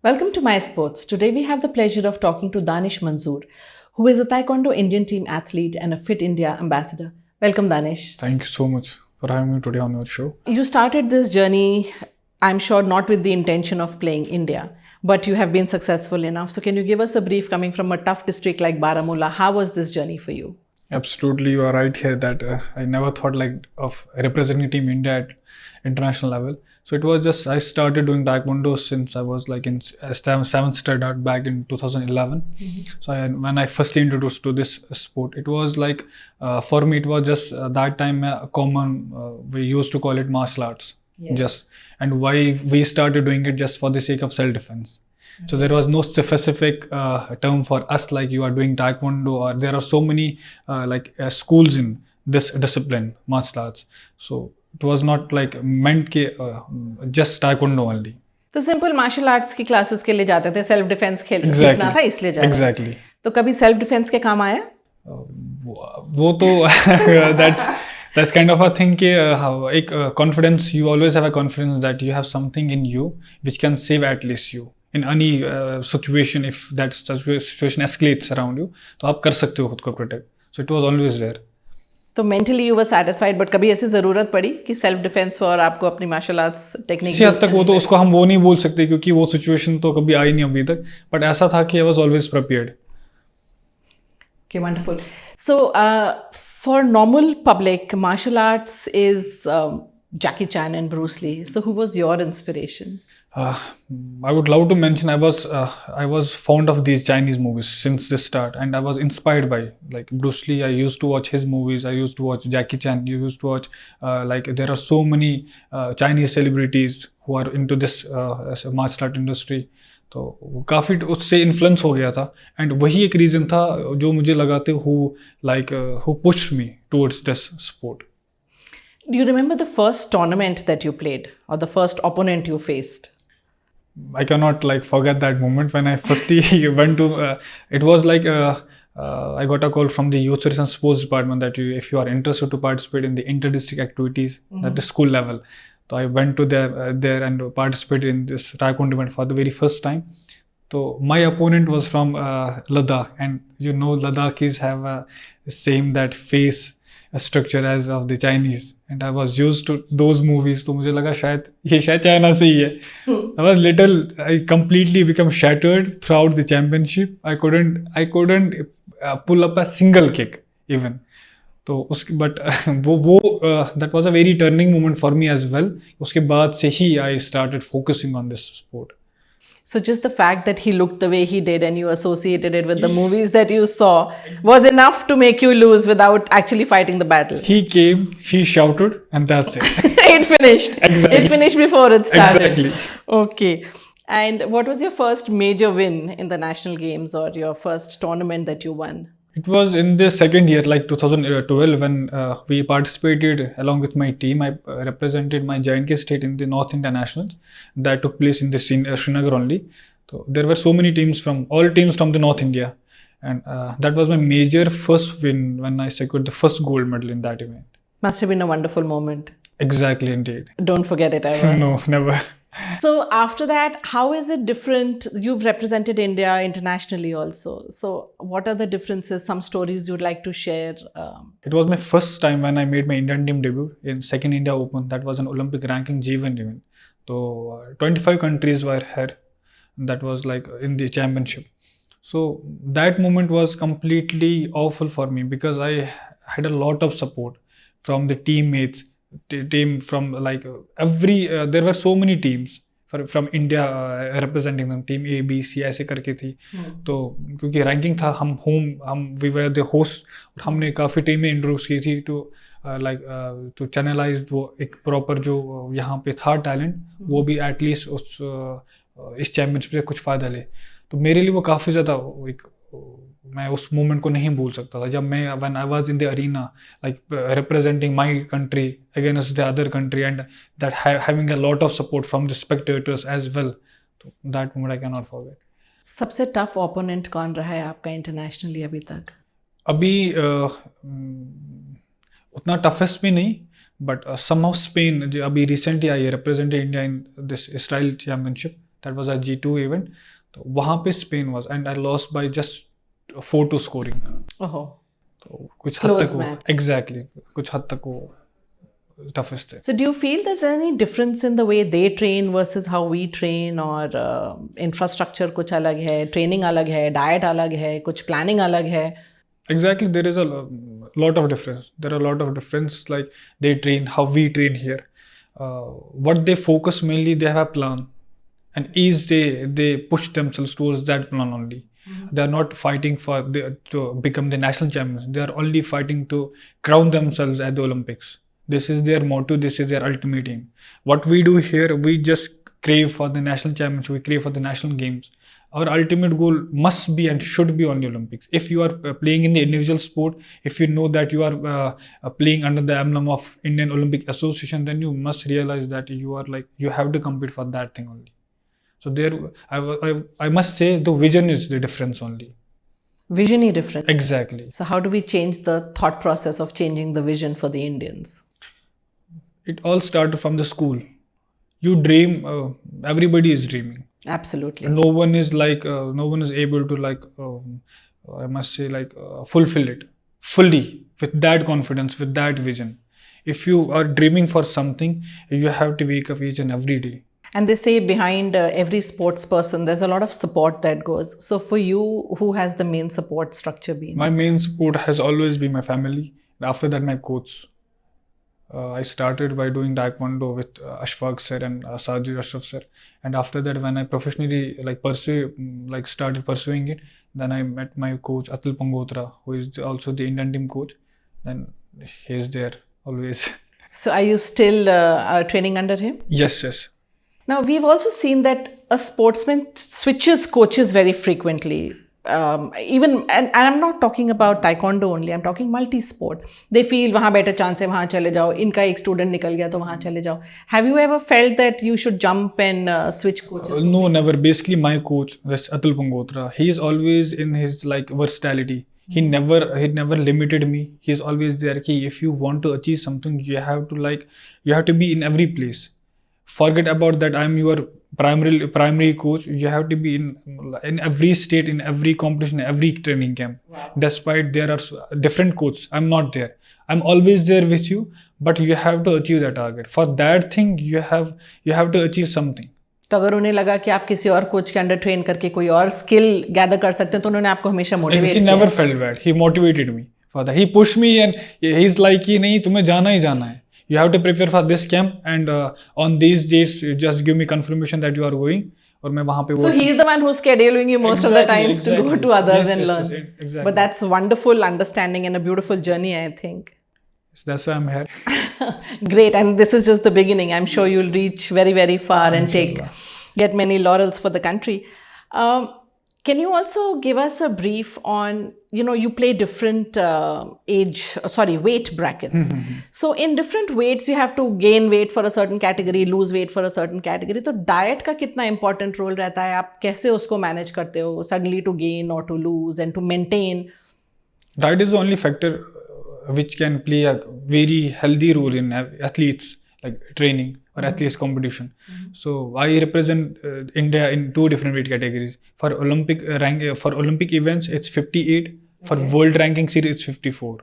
Welcome to MyySports. Today we have the pleasure of talking to Danish Manzoor, who is a Taekwondo Indian team athlete and a Fit India ambassador. Welcome, Danish. Thank you so much for having me today on your show. You started this journey, I'm sure, not with the intention of playing India, but you have been successful enough. So can you give us a brief, coming from a tough district like Baramulla, how was this journey for you? Absolutely, you are right here that I never thought of representing Team India at international level. So it was just I started doing Taekwondo since I was in 7th standard back in 2011. So when I first introduced to this sport, it was for me it was just that time common. We used to call it martial arts. Yes. And why we started doing it just for the sake of self-defense. So there was no specific term for us like you are doing Taekwondo, or there are so many schools in this discipline, martial arts. So it was not meant just Taekwondo only. तो simple martial arts की classes के लिए जाते थे, self defence सीखना था इसलिए जाते थे. Exactly. तो कभी सेल्फ डिफेंस के काम आया? वो तो that's kind of a thing कि एक confidence, you always have a confidence that you have something in you which can save at least you in any situation. If that situation escalates around you, तो आप कर सकते हो खुद को protect. So it was always there. तो mentally you were satisfied, but कभी ऐसी जरूरत पड़ी कि सेल्फ डिफेंस हो और आपको अपनी मार्शल आर्ट्स टेक्निक? इसी हद तक वो तो उसको हम वो नहीं बोल सकते क्योंकि वो सिचुएशन तो कभी आई नहीं अभी तक, बट ऐसा था कि I was always prepared. Okay, wonderful. So for normal public, martial arts is Jackie Chan and Bruce Lee. So who was your inspiration? I would love to mention I was fond of these Chinese movies since the start, and I was inspired by Bruce Lee. I used to watch his movies. I used to watch Jackie Chan. You used to watch there are so many Chinese celebrities who are into this martial art industry. तो काफ़ी उससे influence हो गया था, and वही एक reason था जो मुझे लगाते who pushed me towards this sport. Do you remember the first tournament that you played or the first opponent you faced? I cannot forget that moment when I firstly went to it was I got a call from the Youth Service and Sports Department that if you are interested to participate in the inter-district activities at the school level. So I went to there and participated in this Taekwondo event for the very first time. So my opponent was from Ladakh, and Ladakhis have same that face structure as of the Chinese, and I was used to those movies. तो मुझे लगा ये शायद China से ही है. I completely become shattered throughout the championship. I couldn't pull up a single kick even. तो but that was a very turning moment for me as well. उसके बाद से ही I started focusing on this sport. So just the fact that he looked the way he did and you associated it with the movies that you saw was enough to make you lose without actually fighting the battle. He came, he shouted, and that's it. It finished. Exactly. It finished before it started. Exactly. Okay. And what was your first major win in the national games or your first tournament that you won? It was in the second year, 2012, when we participated along with my team. I represented my J&K state in the North India Nationals. That took place in the Srinagar only. So there were so many teams from the North India. And that was my major first win when I secured the first gold medal in that event. Must have been a wonderful moment. Exactly, indeed. Don't forget it ever. No, never. So after that, how is it different? You've represented India internationally also. So what are the differences? Some stories you'd like to share? It was my first time when I made my Indian team debut in second India Open. That was an Olympic ranking G1 event. So 25 countries were here. That was in the championship. So that moment was completely awful for me because I had a lot of support from the teammates. Team from there were so many teams from India representing them. Team A, B, C ऐसे करके थी. तो क्योंकि ranking था, we were the host. हमने काफ़ी टीमें introduce की थी to channelize वो एक प्रॉपर जो यहाँ पे था टैलेंट, वो भी एटलीस्ट इस चैम्पियनशिप से कुछ फ़ायदा ले. तो मेरे लिए वो काफ़ी ज़्यादा मैं उस मोमेंट को नहीं भूल सकता था जब मैं when I was in the arena representing my country against the other country and that having a lot of support from the spectators as well. So that moment I cannot forget. सबसे tough opponent कौन रहा है आपका internationally अभी तक? अभी उतना toughest भी नहीं, बट somehow Spain जो अभी रिसेंटली आई है represented India in this Israel championship. that was a G2 event. तो वहाँ पे Spain was and I lost by just 4-2 scoring. Oh, तो कुछ हद close तक वो match. exactly कुछ हद तक वो toughest थे. So, do you feel there's any difference in the way they train versus how we train, or infrastructure कुछ अलग है, training अलग है, diet अलग है, कुछ planning अलग है? Exactly, there is a lot of difference. There are a lot of difference. Like they train, how we train here. What they focus mainly, they have a plan, and each day they push themselves towards that plan only. They are not fighting to become the national champions. They are only fighting to crown themselves at the Olympics. This is their motto. This is their ultimate aim. What we do here, we just crave for the national champions. We crave for the national games. Our ultimate goal must be and should be on the Olympics. If you are playing in the individual sport, if you know that you are playing under the emblem of Indian Olympic Association, then you must realize that you have to compete for that thing only. So there, I must say the vision is the difference only. Vision is different. Exactly. So, how do we change the thought process of changing the vision for the Indians? It all started from the school. You dream. Everybody is dreaming. Absolutely. No one is able to I must say fulfill it fully with that confidence, with that vision. If you are dreaming for something, you have to wake up each and every day. And they say behind every sports person, there's a lot of support that goes. So for you, who has the main support structure been? My main support has always been my family. After that, my coach. I started by doing Taekwondo with Ashfaq sir and Sajid Ashraf sir. And after that, when I professionally started pursuing it, then I met my coach Atul Pangotra, who is also the Indian team coach. Then he is there always. So are you still training under him? Yes. Now, we've also seen that a sportsman switches coaches very frequently. And I'm not talking about Taekwondo only, I'm talking multi-sport. They feel वहाँ better chance है, वहाँ चले जाओ, इनका एक student निकल गया तो वहाँ चले जाओ. Have you ever felt that you should jump and switch coaches? No, never. Basically, my coach, Atul Pangotra, he is always in his versatility. He never limited me. He is always there. If you want to achieve something, you have to be in every place. Forget about that I'm your primary coach. You have to be in every state, in every competition, every training camp. Wow. Despite there are different coaches, I'm not there. I'm always there with you, but you have to achieve that target. For that thing, you have to achieve something. तो अगर उन्हें लगा कि आप किसी और coach के under train करके कोई और स्किल गैदर कर सकते हैं तो उन्होंने आपको हमेशा मोटिवेट किया. He never felt bad. He motivated me for that. He pushed me and he's like कि नहीं तुम्हें जाना ही जाना है. You have to prepare for this camp and on these days you just give me confirmation that you are going. और मैं वहाँ पे. So he is the one who's scheduling you most of the times to go to others and learn. Exactly. But that's wonderful understanding and a beautiful journey, I think. So that's why I'm here. Great, and this is just the beginning. I'm sure you'll reach very, very far and get many laurels for the country. Can you also give us a brief on, you play different weight brackets. So in different weights, you have to gain weight for a certain category, lose weight for a certain category. So diet का कितना important role रहता है? आप कैसे उसको manage करते हो? Suddenly to gain or to lose and to maintain? Diet is the only factor which can play a very healthy role in athletes, like training or athletes competition. So I represent India in 2 different weight categories. For Olympic events, it's 58. For world ranking series, it's 54.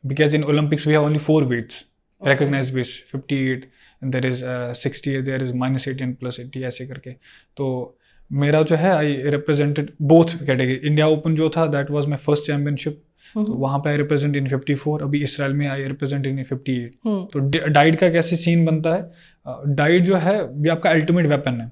Because in Olympics, we have only 4 weights, recognized weights, 58, and there is 60, there is -80 and +80 ऐसे करके. तो मेरा जो है, I represented both categories. India Open जो था, that was my first championship. तो वहाँ पे I represent in 54. अभी इसराइल में I represent in 58. तो डाइट का कैसे सीन बनता है? डाइट जो है ये आपका अल्टीमेट वेपन है.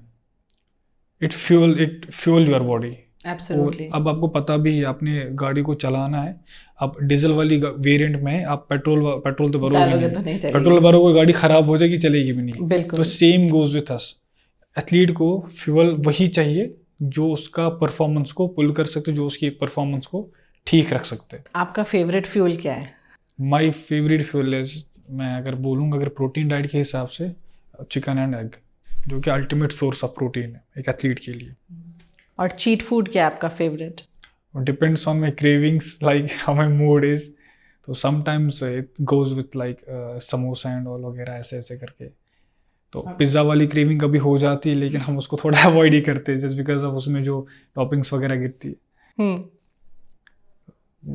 It fuel your body. Absolutely. अब आपको पता भी है, आपने गाड़ी को चलाना है. आप डीजल वाली वेरिएंट में आप पेट्रोल तो भरोगे नहीं. पेट्रोल भरोगे गाड़ी खराब हो जाएगी, चलेगी भी नहीं. बिल्कुल. तो same goes with us. Athlete को फ्यूल वही चाहिए जो उसका परफॉर्मेंस को पुल कर सकते, जो उसकी परफॉर्मेंस को ठीक रख सकते हैं. आपका फेवरेट फ्यूल क्या है? माय फेवरेट फ्यूल इज, मैं अगर बोलूँगा अगर प्रोटीन डाइट के हिसाब से, चिकन एंड एग, जो कि अल्टीमेट सोर्स ऑफ प्रोटीन है एक एथलीट के लिए. और चीट फूड क्या है आपका favourite? Depends on my cravings, like how my mood is. तो sometimes it goes with samosa and all वगैरह ऐसे करके. तो पिज़्ज़ा वाली क्रेविंग कभी हो जाती है, लेकिन हम उसको थोड़ा अवॉइड ही करते हैं जस्ट बिकॉज ऑफ उसमें जो टॉपिंग्स वगैरह गिरती है।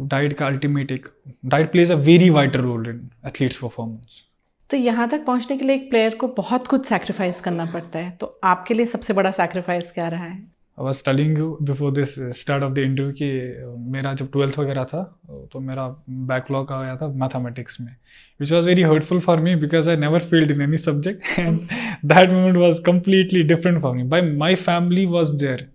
डाइट का अल्टीमेट एक diet plays a very vital role in athletes performance. तो यहाँ तक पहुँचने के लिए एक प्लेयर को बहुत कुछ सैक्रिफाइस करना पड़ता है, तो आपके लिए सबसे बड़ा सैक्रिफाइस क्या रहा है? I was telling you before this start of the interview कि मेरा जब 12th वगैरह था तो मेरा बैकलॉग आया था मैथमेटिक्स में, which was very hurtful for me because I never failed in any subject and that moment was completely different for me. By my family was there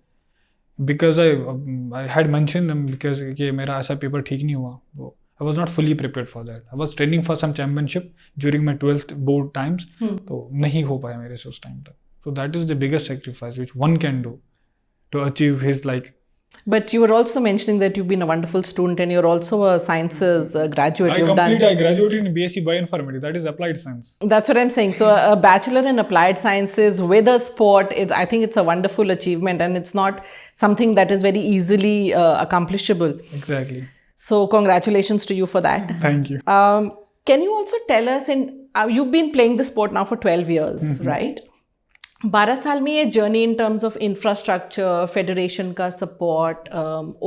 because I had mention them because कि मेरा ऐसा paper ठीक नहीं हुआ, तो I was not fully prepared for that. I was training for some championship during my 12th board times. तो नहीं हो पाया मेरे से उस टाइम तक. So that is the biggest sacrifice which one can do to achieve his like. But you were also mentioning that you've been a wonderful student and you're also a sciences graduate. I graduated in BSc Bioinformatics. That is applied science. That's what I'm saying. So a bachelor in applied sciences with a sport, I think it's a wonderful achievement and it's not something that is very easily accomplishable. Exactly. So congratulations to you for that. Thank you. Can you also tell us, you've been playing the sport now for 12 years, right? 12 साल में ये journey in terms of infrastructure, federation का support,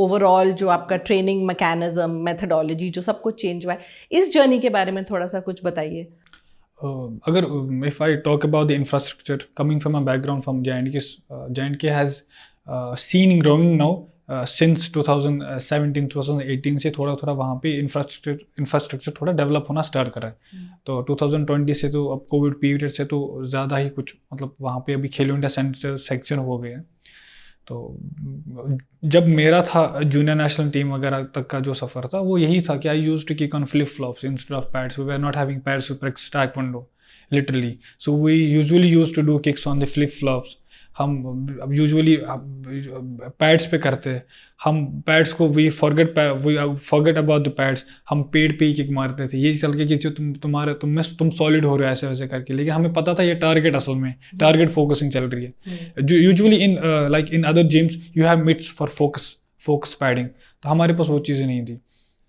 overall जो आपका training mechanism, methodology जो सब कुछ change हुआ है, इस जर्नी के बारे में थोड़ा सा कुछ बताइए। अगर if I talk about the infrastructure coming from a background from J&K has seen growing now since 2017-2018 से थोड़ा थोड़ा वहाँ पे इंफ्रास्ट्रक्चर थोड़ा डेवलप होना स्टार्ट करा है। तो 2020 से तो अब कोविड पीरियड से तो ज़्यादा ही कुछ मतलब वहाँ पे अभी खेलो इंडिया सेक्शन हो गया है। तो जब मेरा था जूनियर नेशनल टीम वगैरह तक का जो सफ़र था वो यही था कि I used to kick on flip flops instead of pads. We were not having pads to practise taekwondo literally, so we usually used to do kicks on the flip flops. हम अब यूजुअली पैड्स पे करते हैं, हम pads को we forget about the pads, हम पेड़ पे ही किक मारते थे ये चल के कि जो तुम सॉलिड हो रहे हो ऐसे वैसे करके, लेकिन हमें पता था ये टारगेट असल में टारगेट फोकसिंग चल रही है। Usually in like in other gyms you have mitts for focus padding, तो हमारे पास वो चीज़ें नहीं थी,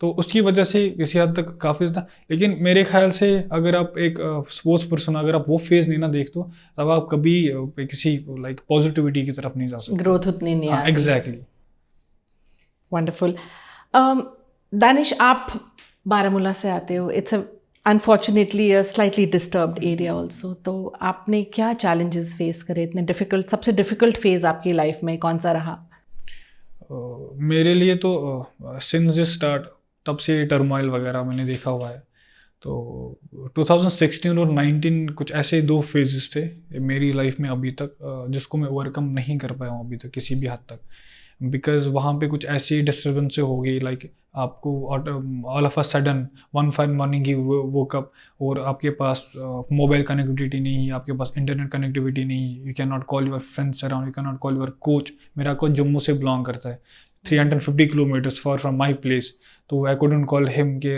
तो उसकी वजह से किसी हद तक काफ़ी था। लेकिन मेरे ख्याल से अगर आप एक स्पोर्ट्स पर्सन अगर आप वो फेज़ नहीं ना देखते हो तब आप कभी किसी लाइक पॉजिटिविटी की तरफ नहीं जा सकते, ग्रोथ उतनी नहीं आती। एग्जैक्टली। वंडरफुल। दानिश, आप बारामूला से आते हो, it's unfortunately a slightly disturbed area also, तो आपने क्या चैलेंजेस फेस करे? इतने डिफिकल्ट, सबसे डिफिकल्ट फेज़ आपकी लाइफ में कौन सा रहा? मेरे लिए तो सिंस द स्टार्ट तब से टर्मोइल वगैरह मैंने देखा हुआ है। तो 2016 और 19 कुछ ऐसे दो फेजेस थे मेरी लाइफ में अभी तक जिसको मैं ओवरकम नहीं कर पाया हूँ अभी तक किसी भी हद तक, बिकॉज वहाँ पे कुछ ऐसी डिस्टर्बेंसें हो गई लाइक आपको all of a sudden one fine morning he woke up और आपके पास मोबाइल कनेक्टिविटी नहीं है, आपके पास इंटरनेट कनेक्टिविटी नहीं है, you can not call your friends around, you can not call your coach. मेरा कोच जम्मू से बिलोंग करता है, 350 kilometres for from my place, तो आई कुडंट कॉल हिम कि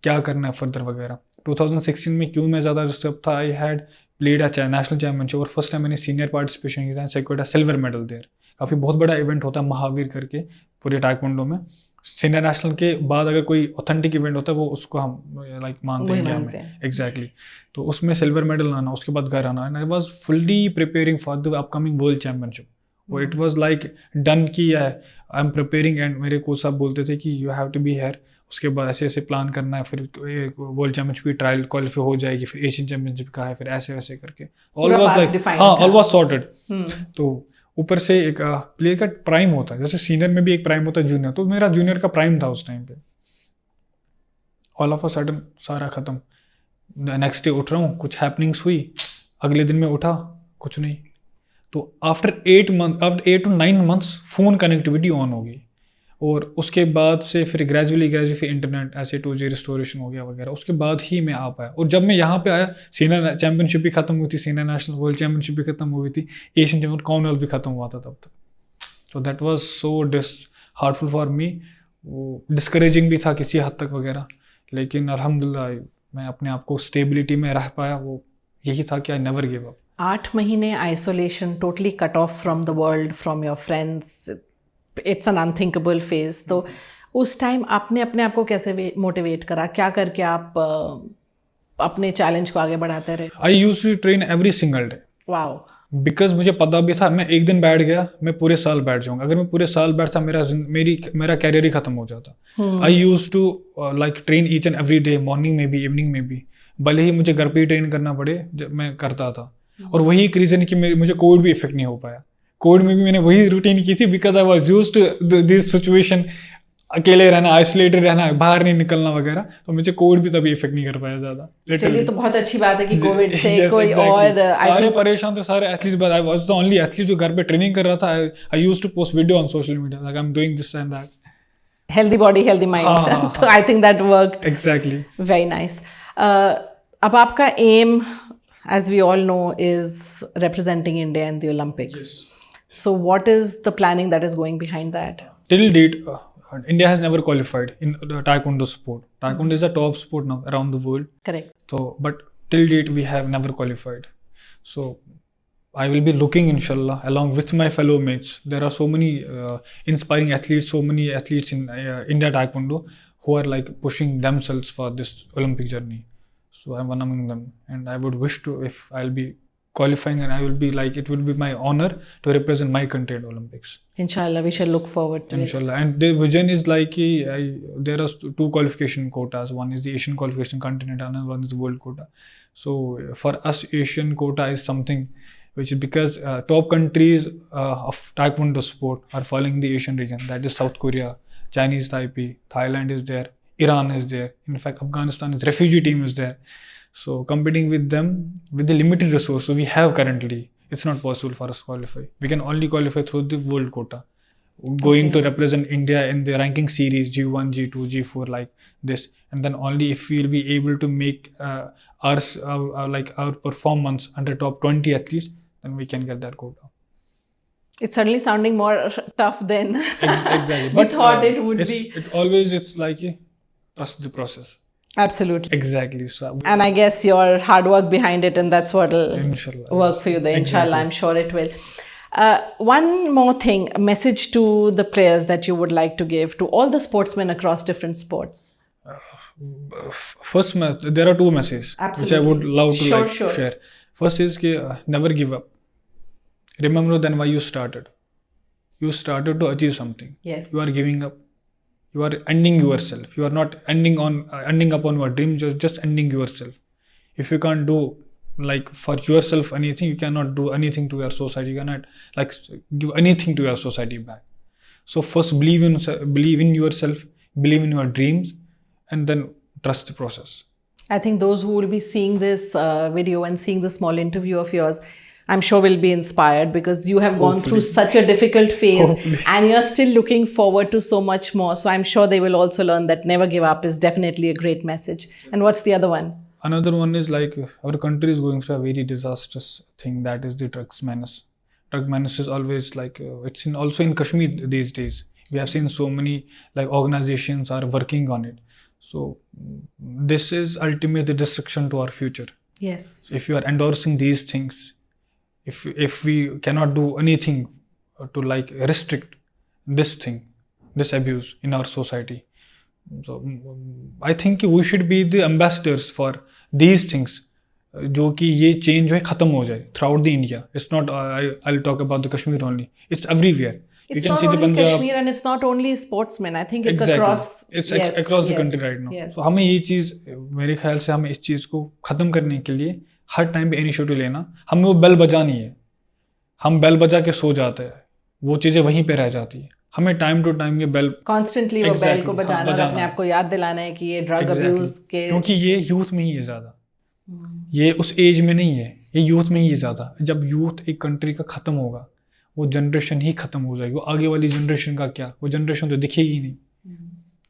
क्या करना है फर्दर वगैरह। 2016 में क्यों मैं ज़्यादा डिस्टर्ब था, I had played a national championship और फर्स्ट टाइम मैंने सीनियर पार्टिसिपेशन की, secured a silver medal there. काफ़ी बहुत बड़ा इवेंट होता है महावीर करके पूरे टाइकोंडो में। सीनियर नेशनल के बाद अगर कोई ऑथेंटिक इवेंट होता है वो उसको हम लाइक मानते हैं हमें, एग्जैक्टली। तो उसमें सिल्वर मेडल लाना, उसके बाद घर आना, and I was fully preparing for the upcoming world championship. और इट वाज लाइक डन कि आई एम प्रिपेयरिंग, एंड मेरे कोच साहब बोलते थे कि you have to be here, उसके बाद ऐसे ऐसे प्लान करना है, फिर वर्ल्ड चैम्पियनशिप की ट्रायल क्वालिफाई हो जाएगी, फिर एशियन चैम्पियनशिप का है, फिर ऐसे वैसे करके all was like all was sorted. तो ऊपर से एक प्लेयर का प्राइम होता है, जैसे सीनियर में भी एक प्राइम होता है जूनियर, तो मेरा जूनियर का प्राइम था उस टाइम पे। ऑल ऑफ अ सडन सारा खत्म। नेक्स्ट डे उठ रहा हूँ, कुछ हैपनिंग्स हुई, अगले दिन में उठा कुछ नहीं। तो after 8 to 9 months phone connectivity on हो गई, और उसके बाद से फिर ग्रेजुअली फिर इंटरनेट ऐसे 2G रिस्टोरेशन हो गया वगैरह, उसके बाद ही मैं आ पाया। और जब मैं यहाँ पे आया सीनियर चैम्पियनशिप भी खत्म हुई थी, सीनियर नेशनल वर्ल्ड चैम्पियनशिप भी खत्म हुई थी, एशियन चैम्पियन कॉमनवेल्थ भी खत्म हुआ था तब तक। तो that was so heartful for me, वो डिस्करेजिंग भी था किसी हद तक वगैरह, लेकिन अल्हम्दुलिल्लाह मैं अपने आप को स्टेबिलिटी में रह पाया। वो यही था कि आई नेवर गिव अप। 8 महीने isolation, totally cut off from the world, from your friends, it's an unthinkable phase. तो उस टाइम आपने अपने आप को कैसे मोटिवेट करा, क्या करके आप अपने चैलेंज को आगे बढ़ाते रहे? I used to train every single day. Wow. Because मुझे पता भी था मैं एक दिन बैठ गया मैं पूरे साल बैठ जाऊंगा. अगर मैं पूरे साल बैठता मेरा कैरियर ही खत्म हो जाता. I use to like train each and every day, morning में भी इवनिंग में भी, भले ही मुझे घर पे ही ट्रेन करना पड़े, जब मैं करता था. और वही एक रीजन कि मुझे कोविड भी इफेक्ट नहीं हो पाया. कोविड में भी मैंने वही रूटीन की थी because I was use to this situation, अकेले रहना, आइसोलेटेड रहना, बाहर नहीं निकलना वगैरह. तो मुझे कोविड भी तभी इफेक्ट नहीं कर पाया ज्यादा. चलिए, तो बहुत अच्छी बात है कि कोविड से Yes, कोई exactly. और सारे परेशान थे, सारे athlete, but I was the only athlete जो घर पे ट्रेनिंग कर रहा था. I used to post video on social media like I am doing this and that. Healthy body healthy mind. तो I think that worked. Exactly. Very nice. अब आपका aim, as we all know, is representing India in the Olympics. So what is the planning that is going behind that? Till date, India has never qualified in the Taekwondo sport. Taekwondo is a top sport now around the world. Correct. So, but till date we have never qualified. So, I will be looking, inshallah, along with my fellow mates. There are so many inspiring athletes, so many athletes in India Taekwondo who are like pushing themselves for this Olympic journey. So I'm one among them, and I would wish to, if I'll be qualifying, and I will be like, it will be my honor to represent my country at Olympics. Inshallah, we shall look forward to Inshallah. And the vision is like, there are two qualification quotas. One is the Asian qualification continent, and one is the world quota. So for us, Asian quota is something which is because top countries of Taekwondo sport are following the Asian region. That is South Korea, Chinese Taipei, Thailand is there, Iran is there. In fact, Afghanistan is refugee team is there. So competing with them with the limited resources we have currently, it's not possible for us to qualify. We can only qualify through the world quota. Going to represent India in the ranking series G1, G2, G4 like this, and then only if we'll be able to make our performance under top 20 athletes, then we can get that quota. It's certainly sounding more tough than Exactly. we thought it would be. It's like trust the process. Absolutely. Exactly. So, and I guess your hard work behind it, and that's what will inshallah, work for you there. Inshallah, I'm sure it will. One more thing, a message to the players that you would like to give to all the sportsmen across different sports. First, there are two messages which I would love to share. First is never give up. Remember then why you started. You started to achieve something. Yes. You are giving up. You are ending yourself. You are not ending upon your dream. Just ending yourself. If you can't do like for yourself anything, you cannot do anything to your society. You cannot like give anything to your society back. So first believe in yourself, believe in your dreams, and then trust the process. I think those who will be seeing this video and seeing this small interview of yours, I'm sure will be inspired because you have gone through such a difficult phase and you're still looking forward to so much more. So I'm sure they will also learn that never give up is definitely a great message. And what's the other one? Another one is like our country is going through a very disastrous thing, that is the drugs menace. Drug menace is always like, it's also in Kashmir these days. We have seen so many like organizations are working on it. So this is ultimately the destruction to our future. Yes. If you are endorsing these things, if we cannot do anything to like restrict this thing, this abuse in our society, so I think we should be the ambassadors for these things, जो कि ये change जो है खत्म हो जाए throughout the India. It's not I'll talk about the Kashmir only. It's everywhere. It's not only Kashmir and it's not only sportsmen. I think it's across. It's across the country right now. Yes. So हमें ये चीज़, मेरे ख्याल से हमें इस चीज़ को खत्म करने के लिए हर टाइम पे इनिशिएटिव लेना. हमें वो बेल बजानी है. हम बेल बजा के सो जाते हैं, वो चीज़ें वहीं पे रह जाती है. हमें टाइम टू टाइम ये बेल कॉन्स्टेंटली वो बेल को बजाना और अपने आप को याद दिलाना है कि ये ड्रग अब्यूज के, क्योंकि ये यूथ में ही है ज़्यादा. ये उस एज में नहीं है, ये यूथ में ही है ज़्यादा. जब यूथ एक कंट्री का ख़त्म होगा, वो जनरेशन ही ख़त्म हो जाएगी. वो आगे वाली जनरेशन का क्या, वो जनरेशन तो दिखेगी नहीं.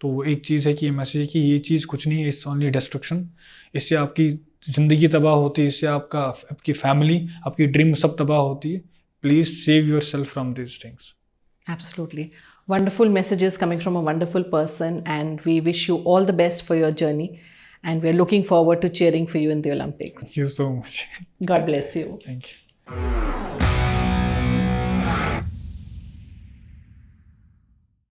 तो वो एक चीज़ है कि ये मैसेज है कि ये चीज़ कुछ नहीं है, इट्स ओनली डिस्ट्रक्शन. इससे आपकी ज़िंदगी तबाह होती है, इससे आपकी फैमिली, आपकी ड्रीम सब तबाह होती है. Please save yourself from these things. Absolutely. Wonderful messages coming from a wonderful person, and we wish you all the best for your journey. And we're looking forward to cheering for you in the Olympics. Thank you so much. God bless you. Thank you.